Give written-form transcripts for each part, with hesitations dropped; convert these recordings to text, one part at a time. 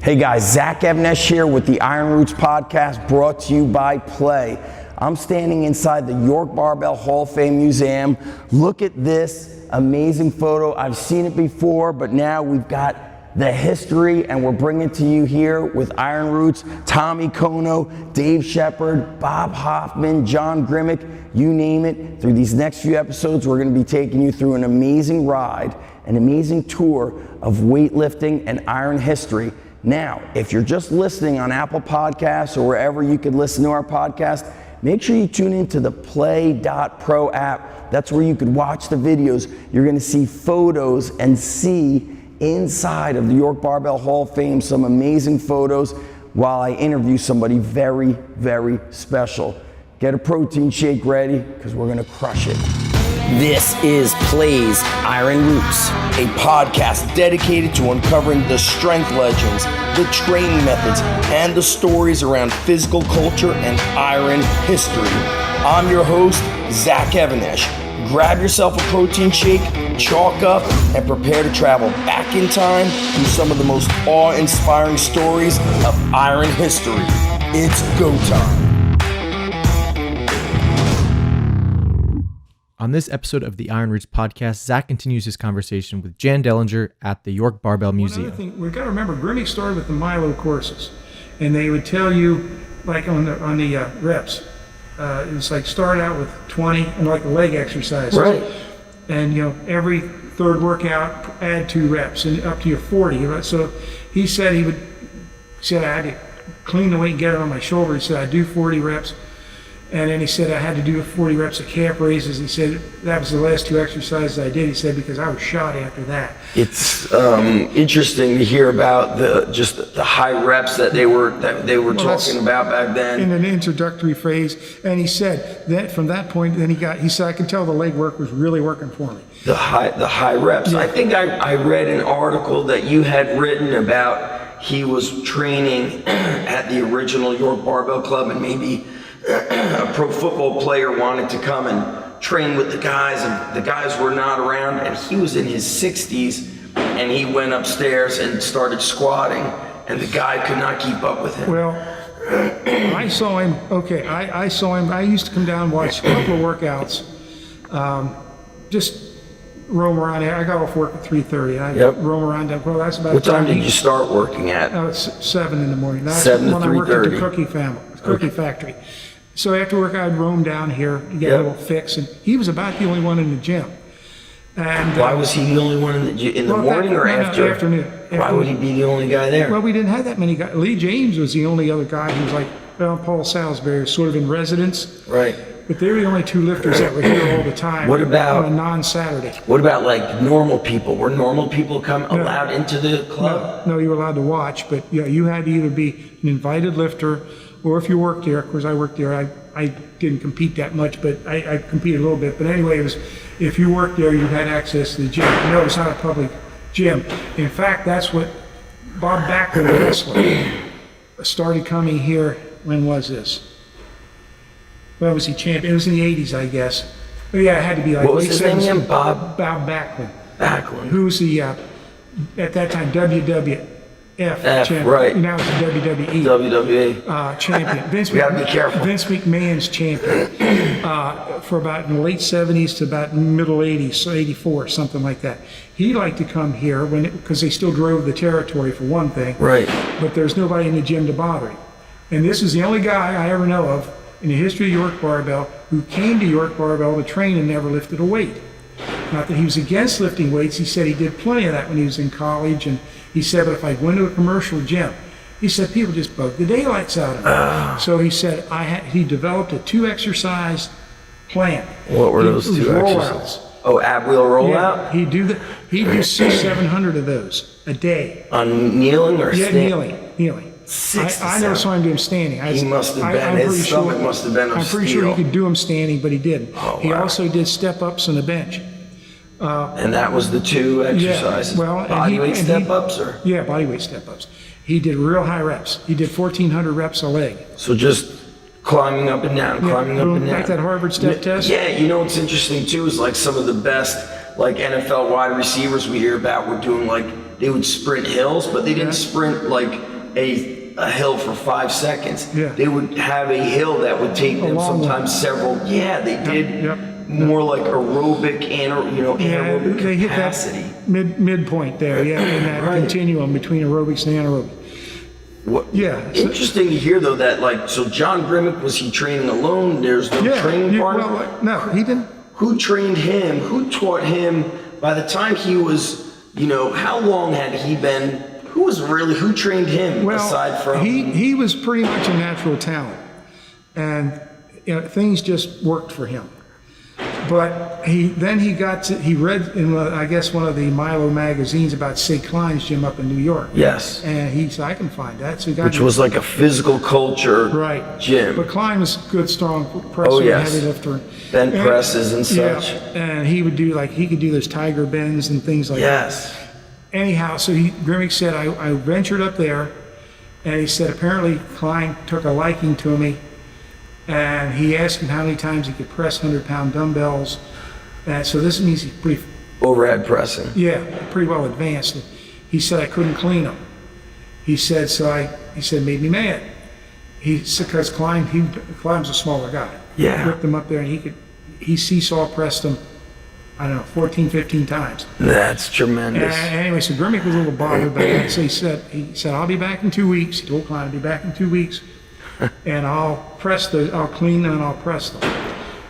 Hey guys, Zach Evnesh here with the Iron Roots podcast, brought to you by Play. I'm standing inside the York Barbell Hall of Fame Museum. Look at this amazing photo. I've seen it before, but now we've got the history and we're bringing it to you here with Iron Roots, Tommy Kono, Dave Shepard, Bob Hoffman, John Grimek, you name it. Through these next few episodes, we're going to be taking you through an amazing ride, an amazing tour of weightlifting and iron history. Now, if you're just listening on Apple Podcasts or wherever you could listen to our podcast, make sure you tune into the Play.pro app. That's where you could watch the videos. You're going to see photos and see inside of the York Barbell Hall of Fame some amazing photos while I interview somebody very, very special. Get a protein shake ready because we're going to crush it. This is Play's Iron Roots, a podcast dedicated to uncovering the strength legends, the training methods, and the stories around physical culture and iron history. I'm your host, Zach Evnesh. Grab yourself a protein shake, chalk up, and prepare to travel back in time through some of the most awe-inspiring stories of iron history. It's go time. On this episode of the Iron Roots podcast, Zach continues his conversation with Jan Dellinger at the York Barbell Museum. Another thing, we've got to remember, Grimek started with the Milo courses, and they would tell you, like on the reps, it's like start out with 20, and like the leg exercises. Right. And every third workout, add 2 reps, and up to your 40. So he said I had to clean the weight and get it on my shoulder. He said I'd do 40 reps. And then he said I had to do 40 reps of calf raises. He said that was the last 2 exercises I did. He said because I was shot after that. It's interesting to hear about the high reps that they were talking about back then. In an introductory phase, and he said that from that point, then he said I could tell the leg work was really working for me. The high reps. Yeah. I think I read an article that you had written about he was training at the original York Barbell Club, and maybe a pro football player wanted to come and train with the guys, and the guys were not around, and he was in his 60s, and he went upstairs and started squatting, and the guy could not keep up with him. Well, I saw him. Okay, I saw him. I used to come down and watch a couple of workouts, just roam around there. I got off work at 3:30. I roam around. Well, that's about. What time did you start working at? It's 7 in the morning. That's 7 to 3:30. When I worked at the cookie factory. So after work, I'd roam down here and get a little fix, and he was about the only one in the gym. And why was he the only one in the morning or after? Afternoon. Why would he be the only guy there? Well, we didn't have that many guys. Lee James was the only other guy who was like, Paul Salisbury was sort of in residence. Right. But they were the only 2 lifters that were here all the time. What about on a non-Saturday? What about like normal people? Were normal people allowed into the club? No, you were allowed to watch, but you had to either be an invited lifter, or if you worked there. Of course, I worked there. I didn't compete that much, but I competed a little bit. But anyway, it was if you worked there, you had access to the gym. No, it's not a public gym. In fact, that's what Bob Backlund, the wrestler, started coming here. When was this? When was he champion? It was in the 80s, I guess. But yeah, it had to be like. What was his name again? Bob Backlund. Backlund. Who's the at that time WWF champion. Right. Now it's the WWE champion. We gotta be careful. Vince McMahon's champion for about in the late 70s to about middle 80s, so 84, something like that. He liked to come here because they still drove the territory for one thing. Right. But there's nobody in the gym to bother him. And this is the only guy I ever know of in the history of York Barbell who came to York Barbell to train and never lifted a weight. Not that he was against lifting weights. He said he did plenty of that when he was in college, and he said, but if I went to a commercial gym, he said people just bugged the daylights out of him. So he said he developed a 2-exercise plan. What were those 2 exercises? Oh, ab wheel rollout? Yeah, he'd do 600-700 of those a day. On kneeling or standing? Yeah, kneeling. I never saw him do them standing. He must have been, his stomach must have been of I'm pretty steel. sure he could do them standing, but he didn't. Oh, he wow. also did step-ups on the bench. And that was the 2 exercises? Yeah, well, bodyweight step-ups? Yeah, bodyweight step-ups. He did real high reps. He did 1,400 reps a leg. So just climbing up and down, climbing up and down. Like that Harvard step test? Yeah, you know what's interesting too is like some of the best like NFL wide receivers we hear about were doing like, they would sprint hills, but they didn't sprint like a hill for 5 seconds. Yeah. They would have a hill that would take them long sometimes several. Yeah, they did more like aerobic and anaerobic they hit capacity. that midpoint there, in that continuum between aerobics and anaerobic. What? Yeah. Interesting to hear though that so John Grimek, was he training alone? There's no training partner. Well, no, he didn't. Who trained him? Who taught him? By the time he was, how long had he been? Who trained him aside from? He was pretty much a natural talent, and things just worked for him. But he read in I guess one of the Milo magazines about Sid Klein's gym up in New York. Yes. And he said, I can find that. So which was like a physical culture gym. But Klein was a good, strong presser, heavy lifter. Bent presses and such. And he would do he could do those tiger bends and things like that. Yes. Anyhow, so Grimek said, I ventured up there, and he said apparently Klein took a liking to me, and he asked him how many times he could press 100-pound dumbbells. And so this means he's pretty... Overhead pressing. Yeah, pretty well advanced. And he said I couldn't clean them. He said, made me mad. He said, because Klein's a smaller guy. Yeah. Whipped him up there, and he seesaw pressed him, I don't know, 14, 15 times. That's tremendous. Anyway, so Grimek was a little bothered by that. So he said, I'll be back in 2 weeks. He told Klein, I'll be back in 2 weeks, and I'll clean them and I'll press them.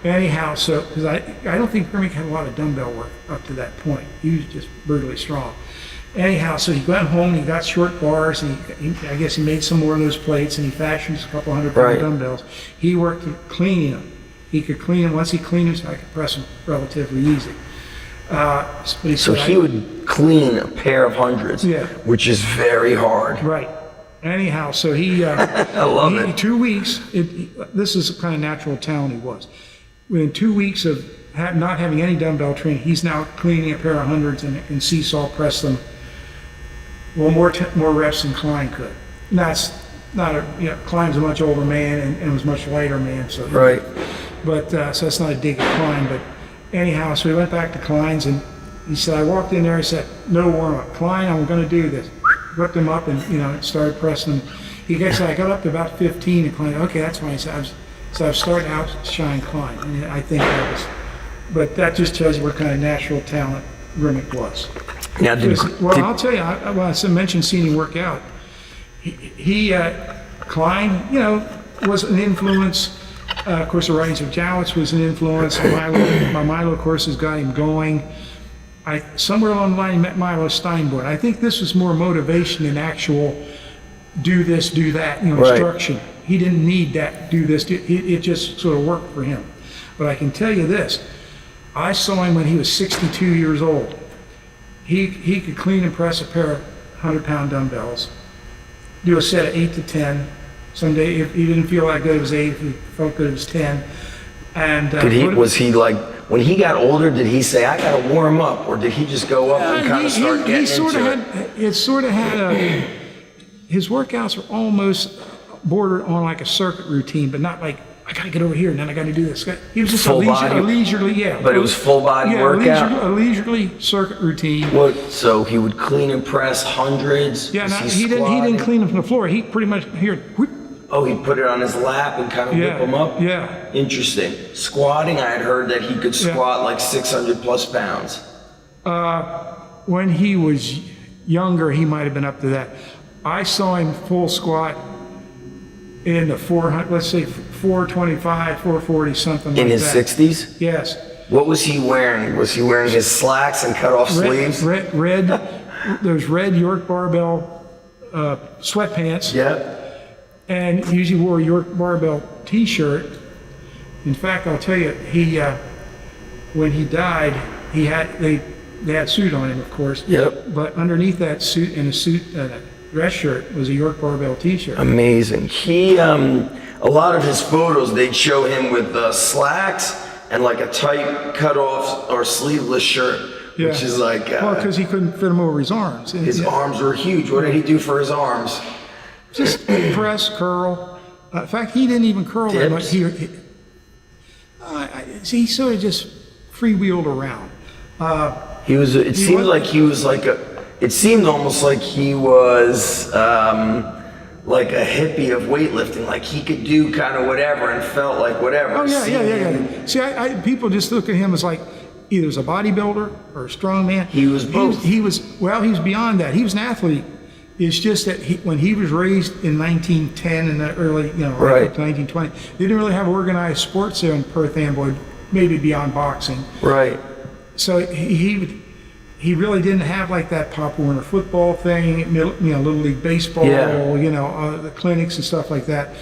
Anyhow, so, because I don't think Grimek had a lot of dumbbell work up to that point. He was just brutally strong. Anyhow, so he went home, he got short bars, and I guess he made some more of those plates, and he fashioned a couple 100-pound dumbbells. He worked at cleaning them. He could clean them. Once he cleaned them, so I could press them relatively easy. So he would clean a pair of hundreds, which is very hard. Right. Anyhow, so he, I love it. 2 weeks, this is the kind of natural talent he was. Within 2 weeks of not having any dumbbell training, he's now cleaning a pair of hundreds and seesaw press them. Well, more reps than Klein could. And that's not Klein's a much older man and was a much lighter man. So But so that's not a dig at Klein. But anyhow, so we went back to Klein's, and he said, I walked in there, he said, no warm up. Klein, I'm going to do this. Whipped him up and started pressing him. I got up to about 15, and Klein, okay, that's fine. He said, I was starting to outshine Klein, and I think that was. But that just tells you what kind of natural talent Grimek was. Now, I'll tell you, I mentioned seeing him work out. Klein, was an influence. Of course, the writings of Jowitz was an influence. My Milo courses got him going. Somewhere along the line, he met Milo Steinborn. I think this was more motivation than actual do this, do that, instruction. He didn't need that, do this, it just sort of worked for him. But I can tell you this, I saw him when he was 62 years old. He could clean and press a pair of 100-pound dumbbells, do a set of 8 to 10. Someday, if he didn't feel that good, it was 8. If he felt good, it was 10. And was he like, when he got older, did he say, I got to warm up, or did he just go up and kind of start getting into it? His workouts were almost bordered on like a circuit routine, but not like, I got to get over here and then I got to do this. He was just a leisurely, But it was full body workout? A leisurely circuit routine. So he would clean and press hundreds? Yeah, he didn't clean them from the floor. He pretty much, Oh, he'd put it on his lap and kind of whip them up? Yeah. Interesting. Squatting, I had heard that he could squat like 600 plus pounds. When he was younger, he might have been up to that. I saw him full squat in the 400, let's say 425, 440, something like that. In his 60s? Yes. What was he wearing? Was he wearing his slacks and cut off sleeves? Those red York barbell sweatpants. Yep. And he usually wore a York barbell t-shirt. In fact, I'll tell you, when he died, they had a suit on him, of course. Yep. But underneath that suit, in a suit, dress shirt, was a York barbell t-shirt. Amazing. A lot of his photos, they'd show him with slacks and like a tight cut off or sleeveless shirt, which is like... well, because he couldn't fit them over his arms. His arms were huge. What did he do for his arms? Just press, curl. In fact, he didn't even curl that much. He sort of just freewheeled around. It seemed almost like he was like a hippie of weightlifting. Like he could do kind of whatever and felt like whatever. Oh yeah. See, people just look at him as like either as a bodybuilder or a strongman. He was both. He was beyond that. He was an athlete. It's just that when he was raised in 1910 and the early, right up to 1920, they didn't really have organized sports there in Perth Amboy, maybe beyond boxing. Right. So he really didn't have like that Pop Warner football thing, Little League Baseball, the clinics and stuff like that.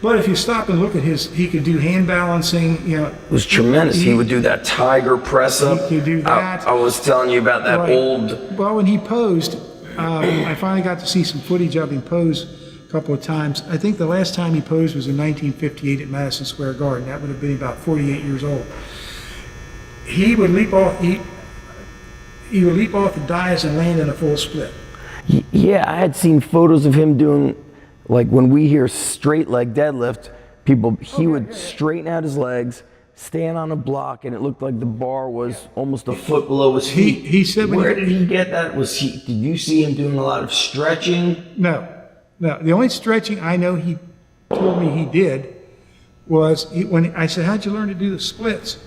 But if you stop and look at he could do hand balancing, It was tremendous. He would do that tiger press up. He could do that. I was telling you about that old. Well, when he posed, I finally got to see some footage of him pose a couple of times. I think the last time he posed was in 1958 at Madison Square Garden. That would have been about 48 years old. He would leap off. He would leap off the dais and land in a full split. Yeah, I had seen photos of him doing, like when we hear straight leg deadlift, he would straighten out his legs, stand on a block, and it looked like the bar was almost a foot below his feet. He said, where did he get that? Did you see him doing a lot of stretching? No. The only stretching I know he told me he did was when I said, "How'd you learn to do the splits?"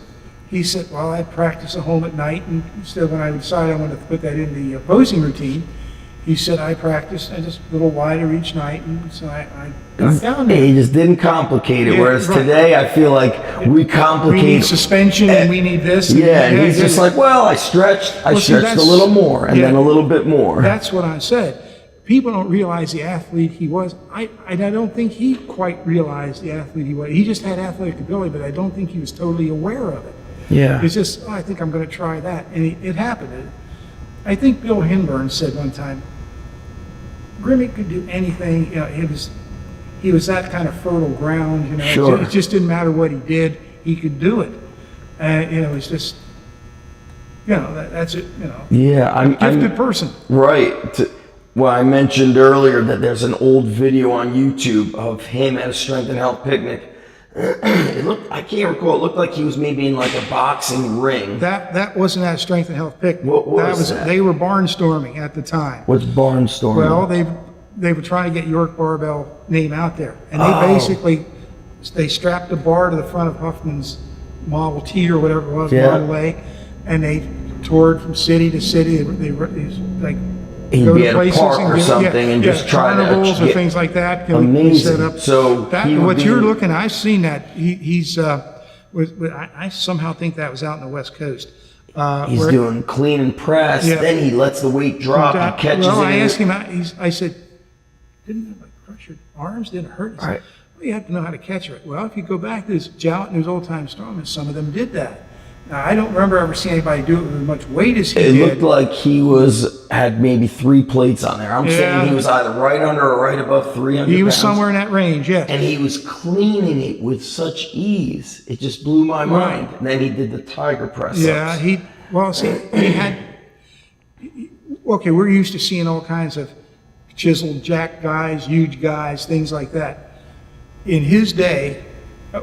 He said, "Well, I practice at home at night, and instead when I decided I wanted to put that in the posing routine, he said I practiced just a little wider each night, and so I got down there." He just didn't complicate it, whereas today I feel like we complicate. We need suspension, and we need this. And he's just like, well, I stretched a little more, and then a little bit more. That's what I said. People don't realize the athlete he was. I don't think he quite realized the athlete he was. He just had athletic ability, but I don't think he was totally aware of it. Yeah. It's just, I think I'm going to try that. And it happened. I think Bill Hinburn said one time, Grimek could do anything. He was that kind of fertile ground. Sure. It just didn't matter what he did. He could do it. It's just, that's it. Yeah, I'm a gifted person. Right. Well, I mentioned earlier that there's an old video on YouTube of him at a strength and health picnic. I can't recall. It looked like he was maybe in like a boxing ring. That wasn't at a strength and health picnic. What was that? They were barnstorming at the time. What's barnstorming? Well, they were trying to get York Barbell name out there, and they strapped a bar to the front of Huffman's Model T or whatever it was, Model A, and they toured from city to city. He'd be at a park or something and just try to carnivals or things like that. Amazing. Set up. So you're looking, I've seen that. I somehow think that was out in the West Coast. He's doing clean and press. Then he lets the weight drop. He catches it. I asked him. I said, "Didn't it crush your arms? Didn't it hurt?" He said, "Well, you have to know how to catch it." Well, if you go back to Jowett and his old-time strongmen, some of them did that. Now, I don't remember ever seeing anybody do it with as much weight as he did. It looked like he had maybe 3 plates on there. I'm saying he was either right under or right above 300 He was pounds. somewhere in that range, yes. And he was cleaning it with such ease. It just blew my mind. And then he did the tiger press-ups. Yeah, he had... Okay, we're used to seeing all kinds of chiseled jack guys, huge guys, things like that. In his day,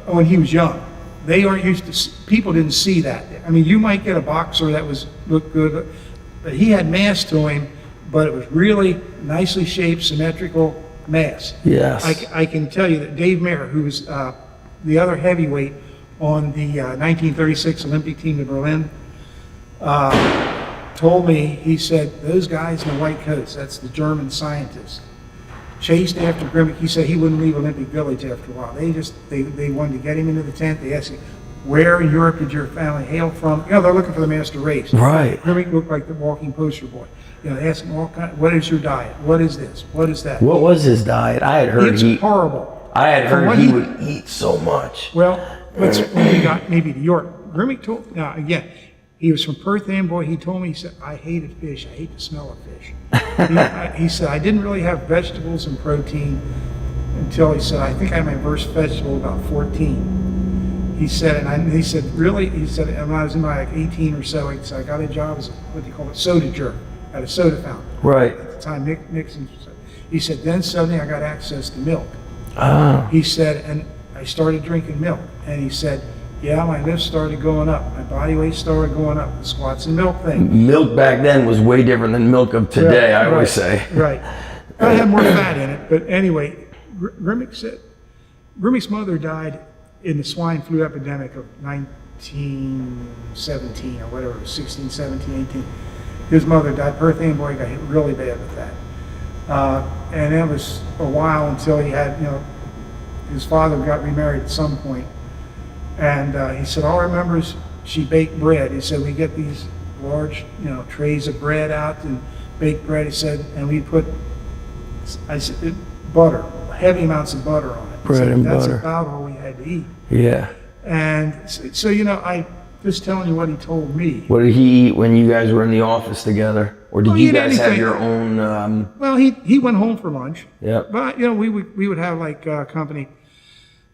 when he was young, they aren't used to, people didn't see that. I mean, you might get a boxer that looked good, but he had mass to him, but it was really nicely shaped, symmetrical mass. Yes. I can tell you that Dave Mayer, who was the other heavyweight on the 1936 Olympic team in Berlin, told me, he said, those guys in the white coats, that's the German scientists, chased after Grimek. He said he wouldn't leave Olympic Village after a while. They wanted to get him into the tent. They asked him, where in Europe did your family hail from? They're looking for the master race. Right. Grimek looked like the walking poster boy. They asked him what is your diet? What is this? What is that? What was his diet? I had heard it's horrible. I had heard he would eat so much. Well, when we got maybe to York, Grimek told, again, he was from Perth Amboy. He told me, he said, I hated fish. I hate the smell of fish. He said, I didn't really have vegetables and protein until, he said, I think I had my first vegetable about 14. He said, he said, really? He said, when I was in my 18 or so, he said, I got a job as what they call a soda jerk at a soda fountain. Right. At the time, Nixon. He said, then suddenly I got access to milk. Oh. He said, and I started drinking milk. And he said, yeah, my lifts started going up. My body weight started going up. The squats and milk thing. Milk back then was way different than milk of today, I always say. Right. I had more fat in it. But anyway, Grimek's mother died in the swine flu epidemic of 1917 or whatever, 16, 17, 18. His mother died. Perth Amboy got hit really bad with that. And it was a while until he had, his father got remarried at some point. And he said, all I remember is she baked bread. He said, we get these large, trays of bread out and baked bread, he said, and we put, butter, heavy amounts of butter on it. Bread and that's butter. That's about all we had to eat. Yeah. And so, I just telling you what he told me. What did he eat when you guys were in the office together? Or did you guys have your own? Well, he went home for lunch. Yeah. But we would have like company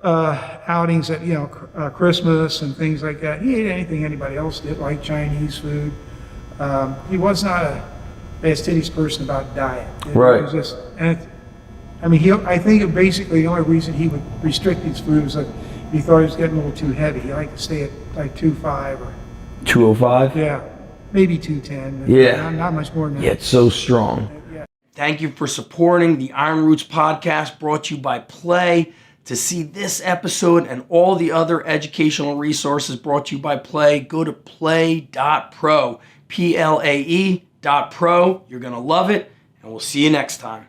outings at Christmas and things like that. He ate anything anybody else did, like Chinese food. He was not a fastidious person about diet. Right. It was just, I think basically the only reason he would restrict his food was that he thought he was getting a little too heavy. He liked to stay at like 205 or 205? yeah, maybe 210. Yeah. Not much more than that. Yeah, it's so strong. Yeah. Thank you for supporting the Iron Roots podcast, brought to you by Play. To see this episode and all the other educational resources brought to you by Play, go to play.pro, Plae.pro. You're going to love it, and we'll see you next time.